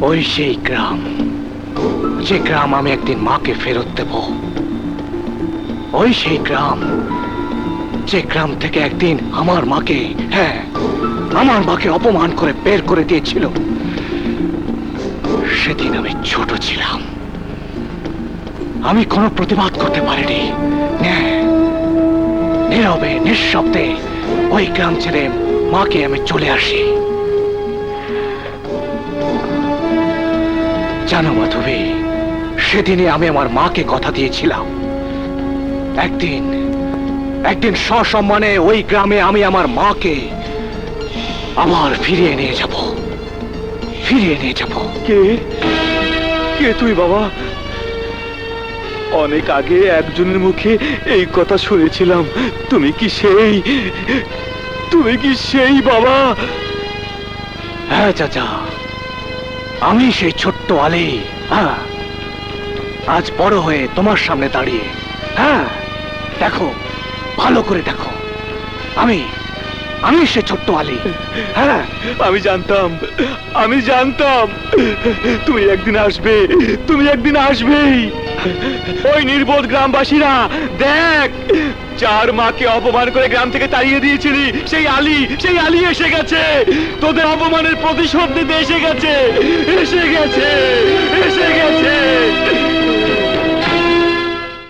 ওই সেই গ্রাম, যে গ্রাম আমি একদিন মাকে ফেরত দেব। ওই সেই গ্রাম, যে গ্রাম থেকে একদিন আমার মাকে, হ্যাঁ, আমার মাকে অপমান করে বের করে দিয়েছিল। সেদিন আমি ছোট ছিলাম, আমি কোনো প্রতিবাদ করতে পারিনি। নীরবে নিঃশব্দে ওই গ্রাম ছেড়ে মাকে আমি চলে আসি। জানো মাধবী, সেদিনে আমি আমার মাকে কথা দিয়েছিলাম, একদিন একদিন সসম্মানে ওই গ্রামে আমি আমার মাকে আবার ফিরিয়ে নিয়ে যাব, ফিরিয়ে নিয়ে যাব। কে কে তুই বাবা? অনেক আগে একজনের মুখে এই কথা শুনেছিলাম। তুমি কি সেই, তুমি কি সেই বাবা? হ্যাঁ চাচা, আমি সেই ছোট্ট আলী। হ্যাঁ, আজ বড় হয়ে তোমার সামনে দাঁড়িয়ে, হ্যাঁ, দেখো, ভালো করে দেখো, আমি আমি সে ছোট্ট আলী। হ্যাঁ, আমি জানতাম, আমি জানতাম তুমি একদিন আসবে, তুমি একদিন আসবেই। ওই নির্বোধ গ্রামবাসীরা, দেখ, যার মাকে অপমান করে গ্রাম থেকে তাড়িয়ে দিয়েছিলি, সেই আলী এসে গেছে, তোদের অপমানের প্রতিশোধ নিতে এসে গেছে, এসে গেছে, এসে গেছে।